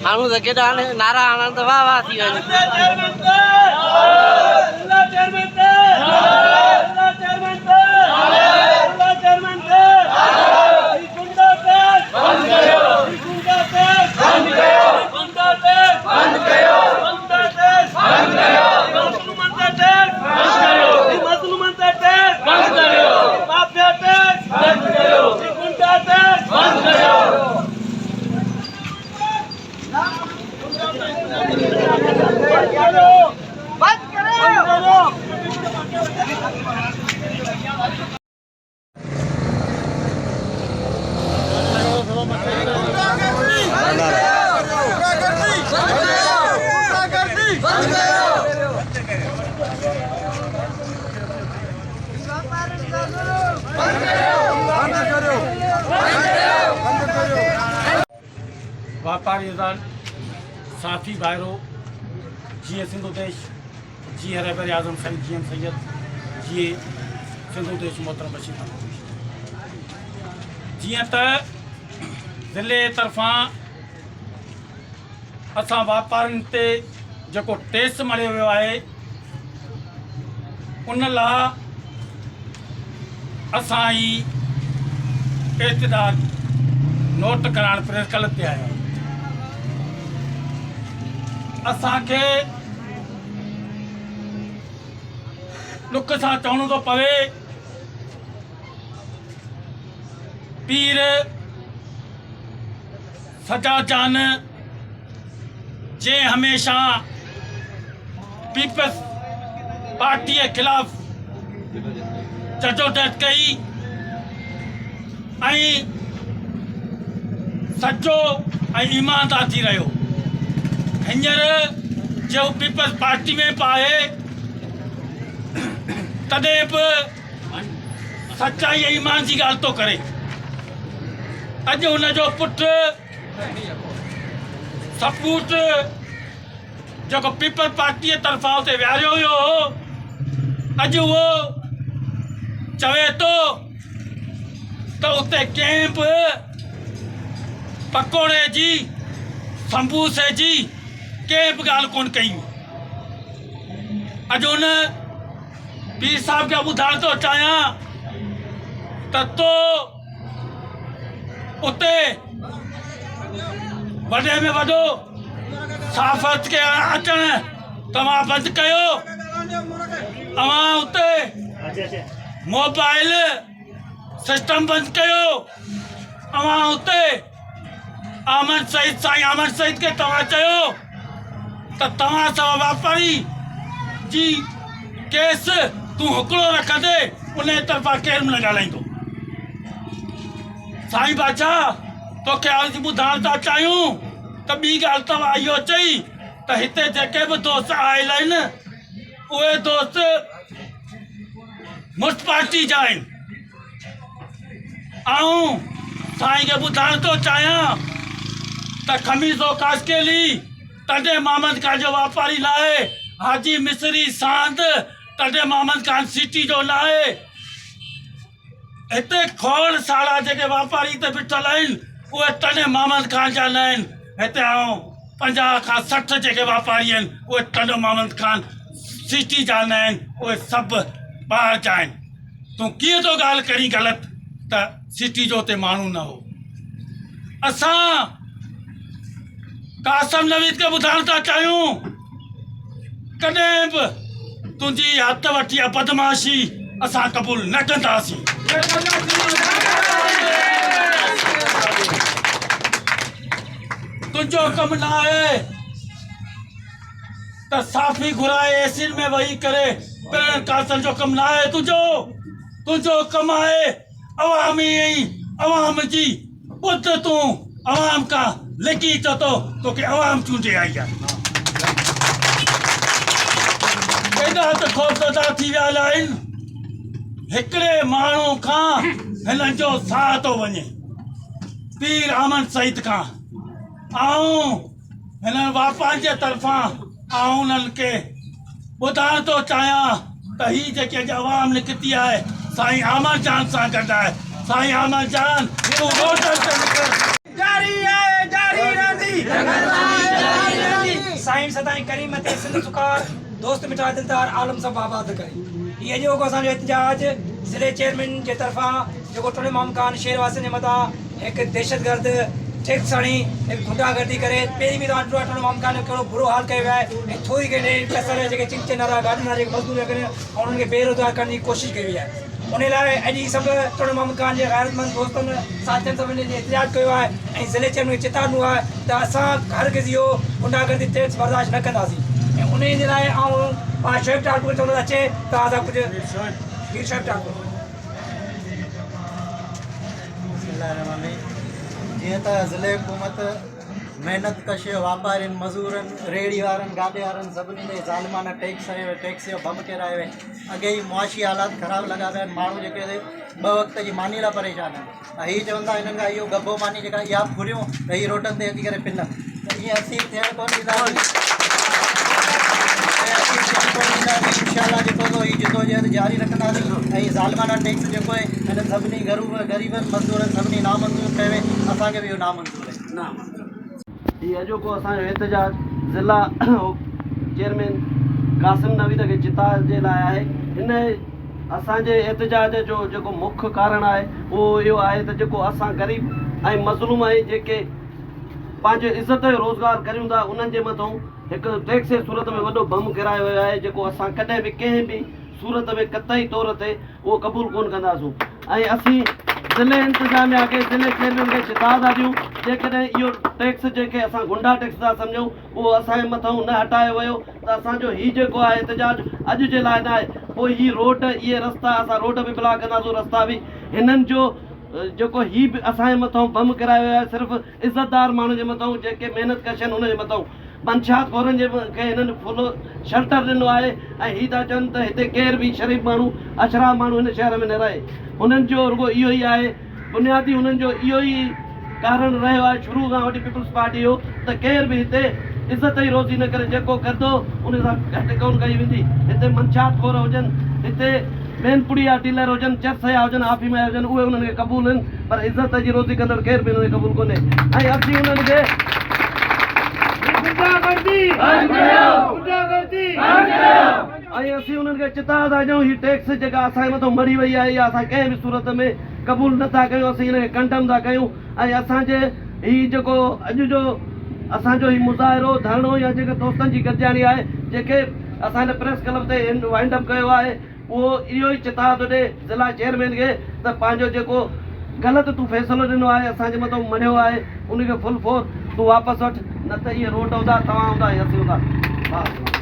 हाणे त केॾा नारा हणनि त वाह वाह थी वञे। व्यापारी साफ़ी भाइरो जी सिंधु देश जी रहबर आज़म सईद जी सैयद जी सिंधु देश मोहतरम बशीर जी त ज़िले तरफ़ां असां वापारियुनि ते जेको टेक्स मड़ियो वियो आहे उन लाइ असां ई एतिदाद नोट कराइण प्रेस कल ते आया असांखे ॾुख सां चवणो थो पवे पीर सजाजान जंहिं हमेशह पीपल्स पार्टी के खिलाफ जदोजहद कई ऐं सचो ऐं ईमानदार थी रहियो हींअर जो पीपल्स पार्टी में पाए तॾहिं बि सच्चाई ऐं ईमान जी ॻाल्हि थो करे अॼु हुनजो पुटु सपूत जेको पीपल्स पार्टी जे तरफ़ां उते विहारियो हुयो अॼु उहो चवे थो त उते कंहिं बि पकोड़े जी संबूसे जी कंहिं बि ॻाल्हि कोन कई अॼु हुन पीर साहिब खे ॿुधाइण थो चाहियां त तो उते वॾे में वॾो साफ़त खे अचणु तव्हां बंदि कयो तव्हां उते मोबाइल सिस्टम बंदि कयो तव्हां उते अहमद सईद साईं अहमद सईद के तव्हां चयो त तव्हां सां वापारी जी केस तूं हिकिड़ो रखंदे उन जे तरफ़ां केरु न ॻाल्हाईंदो साईं बादशाह तोखे आज ॿुधाइण था चाहियूं त ॿी ॻाल्हि तव्हां इहो चई त हिते जेके बि दोस्त आयल आहिनि उहे दोस्त मुश्त पार्टी जा आहिनि ऐं साईं खे ॿुधाइण थो चाहियां त खमीज़ो कास्केली तॾहिं मोहम्मद खान जो वापारी न आहे हाजी मिस्री सांद तॾहिं मोहम्मद खान सिटी जो न आहे हिते खोड़ साड़ा जेके वापारी हिते बीठल आहिनि उहे तॾहिं मोहम्मद खान जा न आहिनि हिते 50 खां 60 जेके वापारी आहिनि उहे तॾहिं मोहम्मद खान सिटी जा न आहिनि उहे सभु ॿाहिरि जा आहिनि तूं कीअं थो ॻाल्हि करी ग़लति त सिटी जो हुते माण्हू न हो असां कासम नवीद के ॿुधाइण था चाहियूं कॾहिं बि तुंहिंजी हथ वठी आहे बदमाशी असां क़बूल न कंदासीं तुंहिंजो कमु न आहे त साफ़ी घुराए एसिड में वेही करे पिणनि कासल जो कमु न आहे तुंहिंजो कमु आहे अवामी अवाम जी ॿुध तूं अवाम खां लिकी चओ थो तोखे अवाम चूंडे आई आहे एॾा त ख़ौफ़ज़दा थी विया आहिनि हिकिड़े माण्हू खां हिननि जो साह थो वञे पीर अहमद सईद खां ऐं हिननि वापार जे तरफ़ां ऐं उन्हनि खे ॿुधाइण थो चाहियां त हीअ जेके अॼु अवाम निकिती आहे साईं अहमद जान सां गॾु आहे साईं अहमद जान तूं रोड ते निकिर जारी आहे जारी रहंदी साईं सदाई करीम ते सिंध सुकार दोस्त मिठा दिलदार आलम सब आबाद करे। ये जो को असांजो एहतजाज ज़िले चेयरमैन जे तरफ़ां जेको टोले मामकान शहरवासियुनि जे मथां हिकु दहशतगर्द टैक्स हणी हिकु गुंडागर्दी करे पहिरीं बि तव्हां टोले मामकान जो कहिड़ो बुरो हाल कयो आहे ऐं थोरी घणी पैसा जेके चिंचन वारा गाॾियुनि वारा जेके मज़दूर कनि ऐं उन्हनि खे बेरोज़गार करण जी कोशिशि कई वई आहे। उन लाइ अॼु सभु टोले मामकान जे गैरतमंद दोस्तनि साथियुनि सभिनी जे एहतजाज कयो आहे ऐं ज़िले चेयरमैन खे चेतावनी आहे त असां हरगिज़ इहो गुंडागर्दी टैक्स बर्दाश्त न कंदासीं ऐं उन जे लाइ पाण शोएब ठाकुर चवंदो अचे त असां कुझु शोएब ठाकुर जीअं त ज़िले हुकूमत महिनत कश वापारियुनि मज़ूरनि रेड़ी वारनि गाॾे वारनि सभिनी ते ज़ालिमाना टैक्स जो बम किरायो आहे। अॻे ई मुआशी हालात ख़राबु लॻा पिया आहिनि। माण्हू जेके ॿ वक़्त जी मानी लाइ परेशान आहिनि ऐं हीअ चवंदा हिननि खां इहो गब्बो मानी जेका इहा फुरियूं त हीअ रोडनि ते अची करे पिननि त ईअं असीं थियणु कोन ॾींदासीं। इंशाल्लाह जेको हीअ जिदोजहद जारी रखंदासीं ऐं ज़ालिमाना टैक्स जेको आहे हिन सभिनी ग़रीबनि मज़दूरनि सभिनी नामंज़ूर कयो आहे। असांखे बि इहो नामंज़ूर आहे। हीअ अॼोको असांजो एहतजाज ज़िला चेयरमैन क़ासिम नवीद खे चिता जे लाइ आहे। हिन असांजे एहतजाज जो जेको मुख्य कारण आहे उहो इहो आहे त जेको असां ग़रीब ऐं मज़लूम आहियूं जेके पंहिंजे इज़त जो रोज़गार करियूं था उन्हनि जे मथां हिकु टैक्स जे सूरत में वॾो बम किरायो वियो आहे जेको असां कॾहिं बि कंहिं बि सूरत में कतई तौर ते उहो क़बूल कोन कंदासीं। ऐं असीं ज़िले इंतिज़ामिया खे ज़िले चेयरमैन खे चिता था ॾियूं जेकॾहिं इहो टैक्स जेके असां गुंडा टैक्स था सम्झूं उहो असांजे मथां न हटायो वियो त असांजो हीउ जेको आहे एहतजाज अॼु जे लाइ न आहे। पोइ हीअ रोड इहे रस्ता असां रोड बि ब्लॉक कंदासीं रस्ता बि हिननि जो जेको हीउ बि असांजे मथां बम किरायो वियो आहे सिर्फ़ु इज़तदार माण्हू जे मथां जेके महिनत कश आहिनि उनजे मथां मंशात खोरनि जे खे हिननि फुल शेल्टर ॾिनो आहे ऐं हीअ था चवनि त हिते केर बि शरीफ़ माण्हू अशराफ माण्हू हिन शहर में न रहे। हुननि जो रुगो इहो ई आहे बुनियादी हुननि जो इहो ई कारण रहियो आहे शुरू खां वठी पीपल्स पार्टी जो त केर बि हिते इज़त ई रोज़ी न करे जेको कंदो उन सां घटि कोन कई वेंदी। हिते मंशात खोर हुजनि हिते मेनपुड़िया डीलर हुजनि चरसया हुजनि आफ़ीमा हुजनि उहे उन्हनि खे क़बूल आहिनि पर इज़त जी रोज़ी कंदड़ केर बि उन्हनि खे क़बूल कोन्हे। ऐं असीं उन्हनि खे ऐं असीं उन्हनि खे चिता था ॾियूं हीअ टैक्स जेका असांजे मथां मरी वई आहे इहा असां कंहिं बि सूरत में क़बूल नथा कयूं। असीं हिनखे कंडम था कयूं ऐं असांजे हीउ जेको अॼु जो असांजो हीउ मुज़ाहिरो धरणो या जेके दोस्तनि जी गॾिजाणी आहे जेके असां हिन प्रेस क्लब ते वाइंड अप कयो आहे उहो इहो ई चिता थो ॾिए ज़िला चेयरमैन खे त पंहिंजो जेको ग़लति तूं फ़ैसिलो ॾिनो आहे असांजे मथां मञियो आहे उनखे फुल फोर तूं वापसि वठि न त इहे रोड हूंदा तव्हां हूंदा या असीं हूंदा।